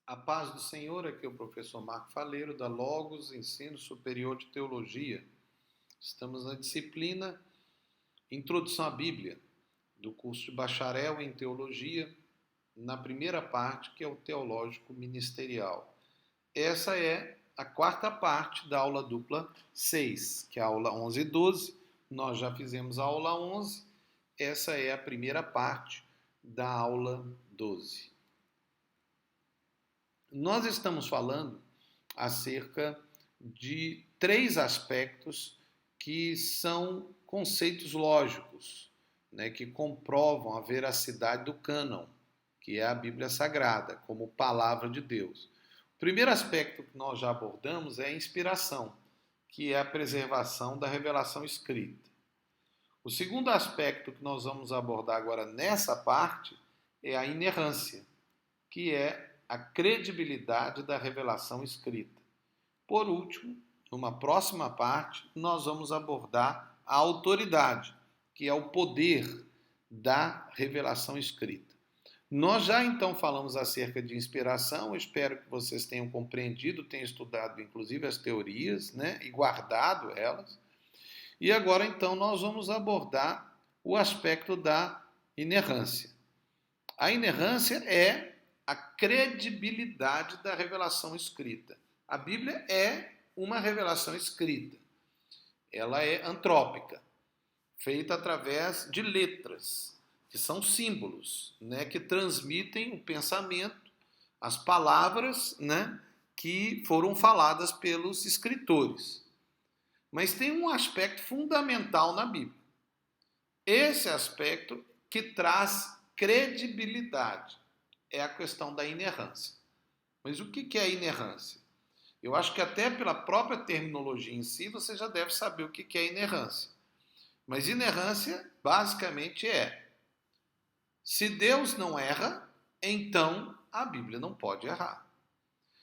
A paz do Senhor, aqui é o professor Marco Faleiro, da Logos Ensino Superior de Teologia. Estamos na disciplina Introdução à Bíblia, do curso de bacharel em Teologia, na primeira parte, que é o Teológico Ministerial. Essa é a quarta parte da aula dupla 6, que é a aula 11 e 12. Nós já fizemos a aula 11, essa é a primeira parte da aula 12. Nós estamos falando acerca de três aspectos que são conceitos lógicos, né, que comprovam a veracidade do cânon, que é a Bíblia Sagrada, como palavra de Deus. O primeiro aspecto que nós já abordamos é a inspiração, que é a preservação da revelação escrita. O segundo aspecto que nós vamos abordar agora nessa parte é a inerrância, que é a credibilidade da revelação escrita. Por último, numa próxima parte, nós vamos abordar a autoridade, que é o poder da revelação escrita. Nós já então falamos acerca de inspiração, eu espero que vocês tenham compreendido, tenham estudado inclusive as teorias, né, e guardado elas. E agora então nós vamos abordar o aspecto da inerrância. A inerrância é a credibilidade da revelação escrita. A Bíblia é uma revelação escrita. Ela é antrópica, feita através de letras, que são símbolos, né, que transmitem o pensamento, as palavras, né, que foram faladas pelos escritores. Mas tem um aspecto fundamental na Bíblia. Esse aspecto que traz credibilidade é a questão da inerrância. Mas o que é a inerrância? Eu acho que até pela própria terminologia em si você já deve saber o que é inerrância. Mas inerrância basicamente é: se Deus não erra, então a Bíblia não pode errar.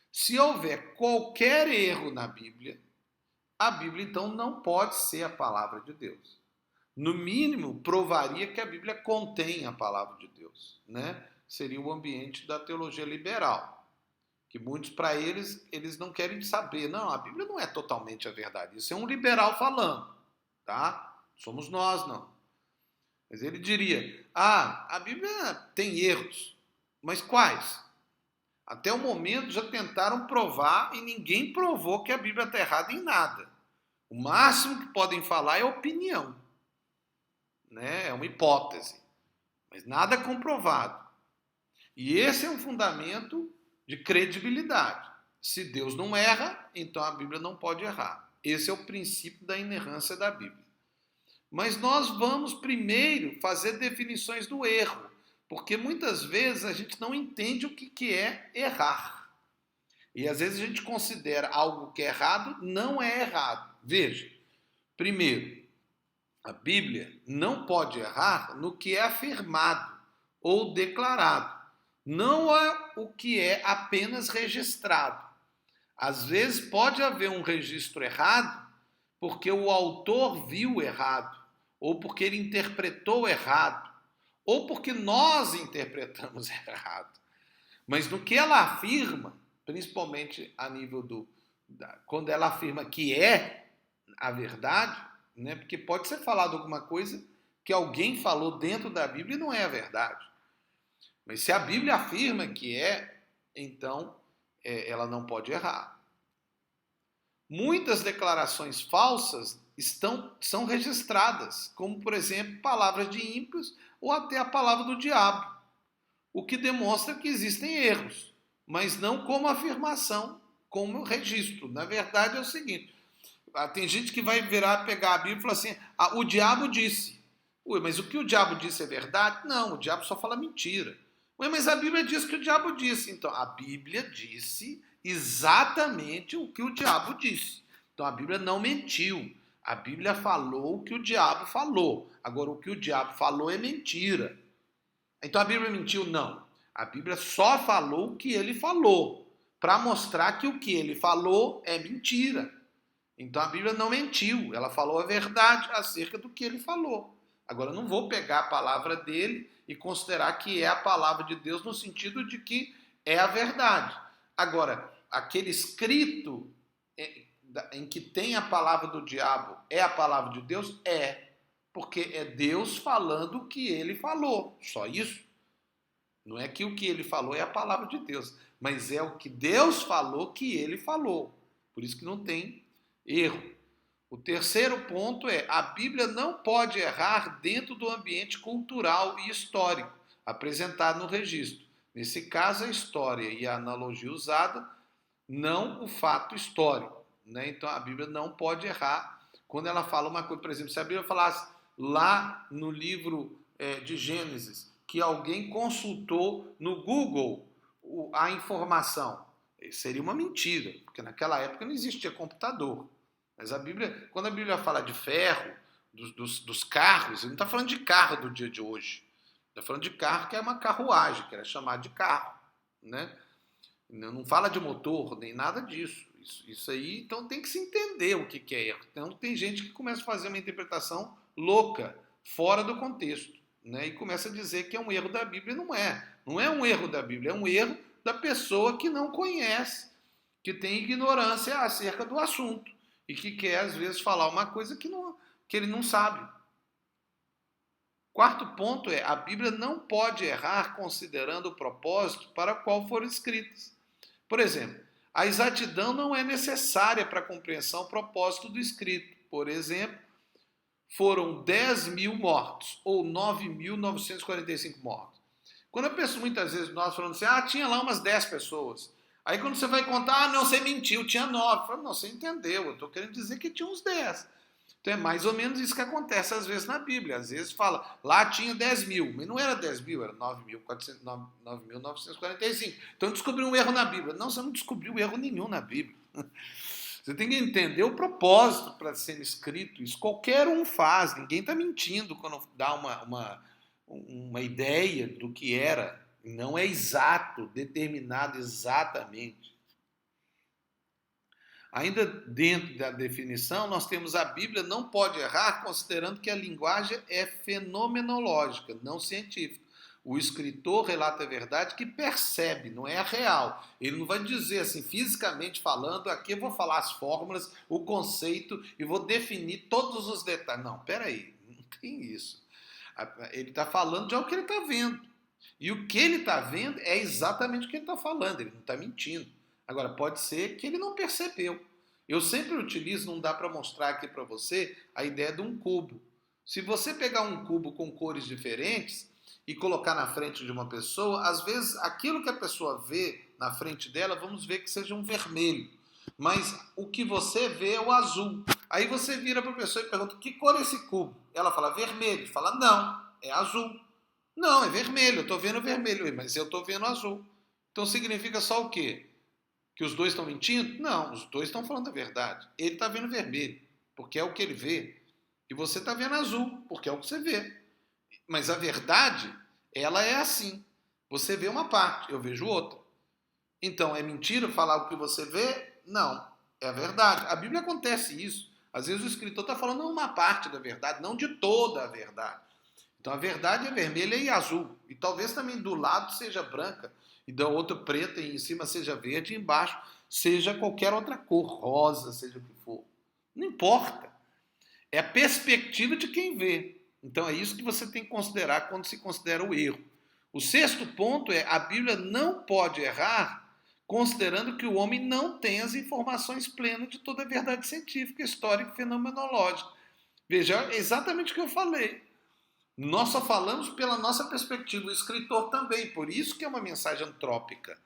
Se houver qualquer erro na Bíblia, a Bíblia então não pode ser a palavra de Deus. No mínimo, provaria que a Bíblia contém a palavra de Deus, né? Seria o ambiente da teologia liberal, que muitos, para eles não querem saber. Não, a Bíblia não é totalmente a verdade. Isso é um liberal falando, tá? Somos nós, não. Mas ele diria, a Bíblia tem erros, mas quais? Até o momento já tentaram provar e ninguém provou que a Bíblia está errada em nada. O máximo que podem falar é opinião, né? É uma hipótese, mas nada comprovado. E esse é um fundamento de credibilidade. Se Deus não erra, então a Bíblia não pode errar. Esse é o princípio da inerrância da Bíblia. Mas nós vamos primeiro fazer definições do erro, porque muitas vezes a gente não entende o que é errar. E às vezes a gente considera algo que é errado, não é errado. Veja, primeiro, a Bíblia não pode errar no que é afirmado ou declarado. Não é o que é apenas registrado. Às vezes pode haver um registro errado porque o autor viu errado, ou porque ele interpretou errado, ou porque nós interpretamos errado. Mas no que ela afirma, principalmente a nível quando ela afirma que é a verdade, né? Porque pode ser falado alguma coisa que alguém falou dentro da Bíblia e não é a verdade. Mas se a Bíblia afirma que é, então ela não pode errar. Muitas declarações falsas são registradas, como, por exemplo, palavras de ímpios ou até a palavra do diabo, o que demonstra que existem erros, mas não como afirmação, como registro. Na verdade é o seguinte, tem gente que vai virar, pegar a Bíblia e falar assim, o diabo disse. Ué, mas o que o diabo disse é verdade? Não, o diabo só fala mentira. Ué, mas a Bíblia diz que o diabo disse. Então, a Bíblia disse exatamente o que o diabo disse. Então, a Bíblia não mentiu. A Bíblia falou o que o diabo falou. Agora, o que o diabo falou é mentira. Então, a Bíblia mentiu? Não. A Bíblia só falou o que ele falou, para mostrar que o que ele falou é mentira. Então, a Bíblia não mentiu. Ela falou a verdade acerca do que ele falou. Agora, eu não vou pegar a palavra dele e considerar que é a palavra de Deus no sentido de que é a verdade. Agora, aquele escrito em que tem a palavra do diabo é a palavra de Deus? É. Porque é Deus falando o que ele falou. Só isso. Não é que o que ele falou é a palavra de Deus, mas é o que Deus falou que ele falou. Por isso que não tem erro. O terceiro ponto é: a Bíblia não pode errar dentro do ambiente cultural e histórico apresentado no registro. Nesse caso, a história e a analogia usada, não o fato histórico. Né? Então, a Bíblia não pode errar quando ela fala uma coisa. Por exemplo, se a Bíblia falasse lá no livro de Gênesis que alguém consultou no Google a informação, seria uma mentira, porque naquela época não existia computador. Mas a Bíblia, quando a Bíblia fala de ferro, dos carros, ele não está falando de carro do dia de hoje. Está falando de carro que é uma carruagem, que era chamado de carro. Né? Não fala de motor, nem nada disso. Isso aí, então tem que se entender o que é erro. Então tem gente que começa a fazer uma interpretação louca, fora do contexto. Né? E começa a dizer que é um erro da Bíblia. Não é. Não é um erro da Bíblia, é um erro da pessoa que não conhece, que tem ignorância acerca do assunto. E que quer, às vezes, falar uma coisa que ele não sabe. Quarto ponto é: a Bíblia não pode errar considerando o propósito para o qual foram escritas. Por exemplo, a exatidão não é necessária para a compreensão do propósito do escrito. Por exemplo, foram 10.000 mortos ou 9.945 mortos. Quando a pessoa, muitas vezes, nós falamos assim, tinha lá umas 10 pessoas. Aí quando você vai contar, não, você mentiu, tinha 9. Falo, não, você entendeu, eu estou querendo dizer que tinha uns 10. Então é mais ou menos isso que acontece às vezes na Bíblia. Às vezes fala, lá tinha 10.000, mas não era 10.000, era 9.945. Então descobriu um erro na Bíblia. Não, você não descobriu erro nenhum na Bíblia. Você tem que entender o propósito para ser escrito. Isso qualquer um faz, ninguém está mentindo quando dá uma ideia do que era. Não é exato, determinado exatamente. Ainda dentro da definição, nós temos a Bíblia não pode errar, considerando que a linguagem é fenomenológica, não científica. O escritor relata a verdade que percebe, não é a real. Ele não vai dizer assim, fisicamente falando, aqui eu vou falar as fórmulas, o conceito e vou definir todos os detalhes. Não, peraí, não tem isso. Ele está falando de algo que ele está vendo. E o que ele está vendo é exatamente o que ele está falando, ele não está mentindo. Agora, pode ser que ele não percebeu. Eu sempre utilizo, não dá para mostrar aqui para você, a ideia de um cubo. Se você pegar um cubo com cores diferentes e colocar na frente de uma pessoa, às vezes aquilo que a pessoa vê na frente dela, vamos ver que seja um vermelho. Mas o que você vê é o azul. Aí você vira para a pessoa e pergunta, que cor é esse cubo? Ela fala, vermelho. Fala, não, é azul. Não, é vermelho, eu estou vendo vermelho, mas eu estou vendo azul. Então significa só o quê? Que os dois estão mentindo? Não, os dois estão falando a verdade. Ele está vendo vermelho, porque é o que ele vê. E você está vendo azul, porque é o que você vê. Mas a verdade, ela é assim. Você vê uma parte, eu vejo outra. Então, é mentira falar o que você vê? Não, é a verdade. A Bíblia acontece isso. Às vezes o escritor está falando uma parte da verdade, não de toda a verdade. Então a verdade é vermelha e azul. E talvez também do lado seja branca, e da outra preta, e em cima seja verde, e embaixo seja qualquer outra cor, rosa, seja o que for. Não importa. É a perspectiva de quem vê. Então é isso que você tem que considerar quando se considera o erro. O sexto ponto é: a Bíblia não pode errar, considerando que o homem não tem as informações plenas de toda a verdade científica, histórica e fenomenológica. Veja, é exatamente o que eu falei. Nós só falamos pela nossa perspectiva, o escritor também, por isso que é uma mensagem antrópica.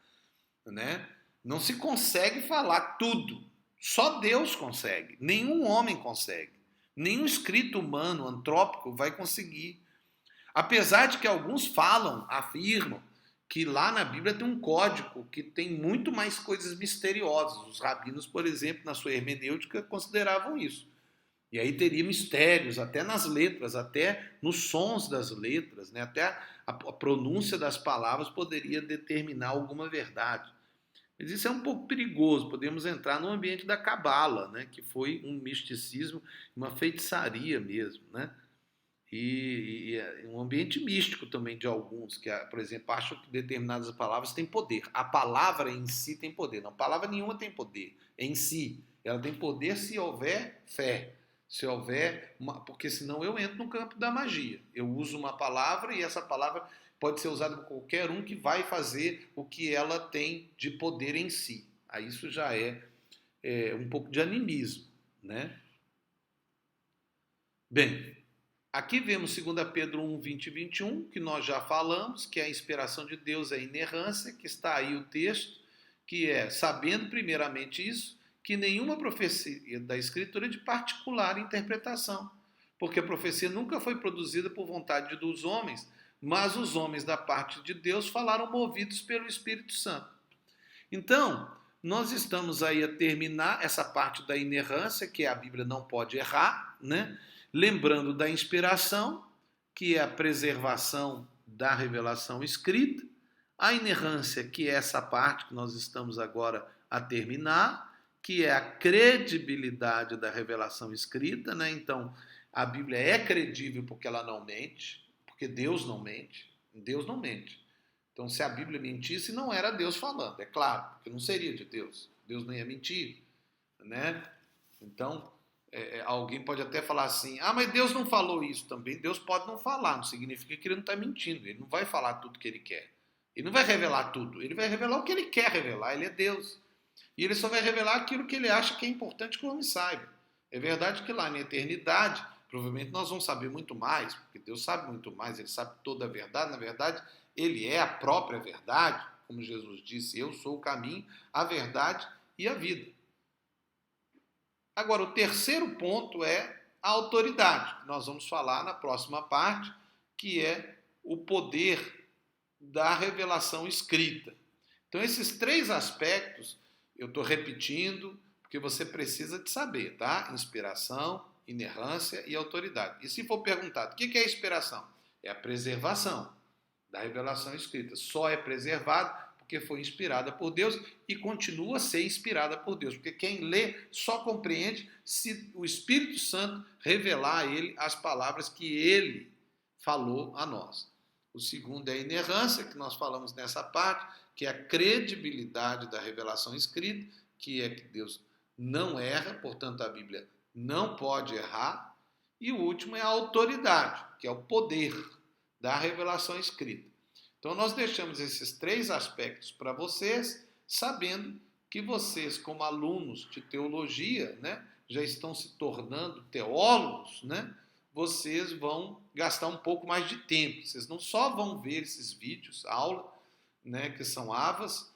Né? Não se consegue falar tudo, só Deus consegue, nenhum homem consegue, nenhum escrito humano antrópico vai conseguir. Apesar de que alguns falam, afirmam, que lá na Bíblia tem um código que tem muito mais coisas misteriosas. Os rabinos, por exemplo, na sua hermenêutica, consideravam isso. E aí teria mistérios, até nas letras, até nos sons das letras, né? Até a pronúncia das palavras poderia determinar alguma verdade. Mas isso é um pouco perigoso, podemos entrar no ambiente da cabala, né? Que foi um misticismo, uma feitiçaria mesmo. Né? e é um ambiente místico também de alguns, que, por exemplo, acham que determinadas palavras têm poder. A palavra em si tem poder. Não, palavra nenhuma tem poder em si. Ela tem poder se houver fé. Se houver porque senão eu entro no campo da magia. Eu uso uma palavra e essa palavra pode ser usada por qualquer um que vai fazer o que ela tem de poder em si. Aí isso já é um pouco de animismo, né? Bem, aqui vemos 2 Pedro 1, 20 e 21, que nós já falamos, que a inspiração de Deus é a inerrância, que está aí o texto, que é, sabendo primeiramente isso, que nenhuma profecia da Escritura é de particular interpretação, porque a profecia nunca foi produzida por vontade dos homens, mas os homens da parte de Deus falaram movidos pelo Espírito Santo. Então, nós estamos aí a terminar essa parte da inerrância, que a Bíblia não pode errar, né? Lembrando da inspiração, que é a preservação da revelação escrita, a inerrância, que é essa parte que nós estamos agora a terminar, que é a credibilidade da revelação escrita, né? Então, a Bíblia é credível porque ela não mente, porque Deus não mente. Deus não mente. Então, se a Bíblia mentisse, não era Deus falando, é claro, porque não seria de Deus. Deus não ia mentir, né? Então, alguém pode até falar assim, mas Deus não falou isso também. Deus pode não falar, não significa que ele não está mentindo. Ele não vai falar tudo que ele quer. Ele não vai revelar tudo, ele vai revelar o que ele quer revelar, ele é Deus. E ele só vai revelar aquilo que ele acha que é importante que o homem saiba. É verdade que lá na eternidade, provavelmente nós vamos saber muito mais, porque Deus sabe muito mais, ele sabe toda a verdade. Na verdade, ele é a própria verdade, como Jesus disse, eu sou o caminho, a verdade e a vida. Agora, o terceiro ponto é a autoridade, que nós vamos falar na próxima parte, que é o poder da revelação escrita. Então, esses três aspectos, eu estou repetindo, porque você precisa de saber, tá? Inspiração, inerrância e autoridade. E se for perguntado, o que é inspiração? É a preservação da revelação escrita. Só é preservado porque foi inspirada por Deus e continua a ser inspirada por Deus. Porque quem lê só compreende se o Espírito Santo revelar a ele as palavras que ele falou a nós. O segundo é a inerrância, que nós falamos nessa parte, que é a credibilidade da revelação escrita, que é que Deus não erra, portanto a Bíblia não pode errar. E o último é a autoridade, que é o poder da revelação escrita. Então nós deixamos esses três aspectos para vocês, sabendo que vocês, como alunos de teologia, né, já estão se tornando teólogos, né? Vocês vão gastar um pouco mais de tempo. Vocês não só vão ver esses vídeos, aula, né, que são AVAs,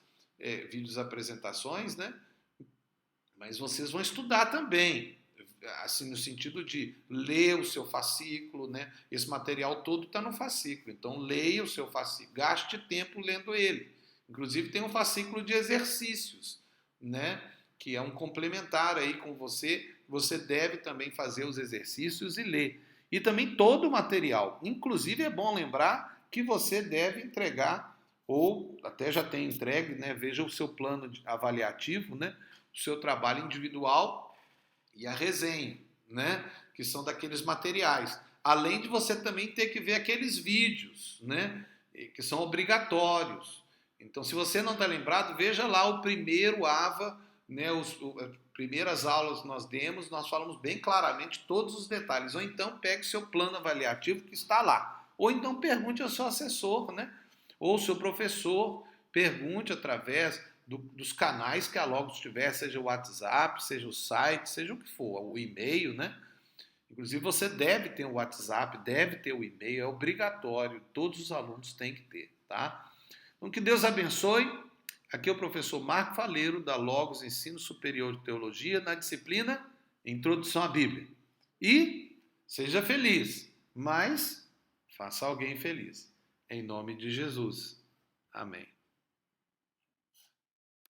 vídeos apresentações, né? Mas vocês vão estudar também, assim, no sentido de ler o seu fascículo, né? Esse material todo está no fascículo, então leia o seu fascículo, gaste tempo lendo ele. Inclusive tem um fascículo de exercícios, né? Que é um complementar aí com você. Você deve também fazer os exercícios e ler. E também todo o material. Inclusive é bom lembrar que você deve entregar, ou até já tem entregue, né? Veja o seu plano avaliativo, né? O seu trabalho individual e a resenha, né? Que são daqueles materiais. Além de você também ter que ver aqueles vídeos, né? Que são obrigatórios. Então, se você não está lembrado, veja lá o primeiro AVA, né? As primeiras aulas que nós demos, nós falamos bem claramente todos os detalhes. Ou então pegue seu plano avaliativo que está lá. Ou então pergunte ao seu assessor, né? Ou ao seu professor, pergunte através dos canais que a Logos tiver, seja o WhatsApp, seja o site, seja o que for, o e-mail, né? Inclusive você deve ter o WhatsApp, deve ter o e-mail, é obrigatório, todos os alunos têm que ter, tá? Então que Deus abençoe. Aqui é o professor Marco Faleiro, da Logos Ensino Superior de Teologia, na disciplina Introdução à Bíblia. E seja feliz, mas faça alguém feliz. Em nome de Jesus. Amém.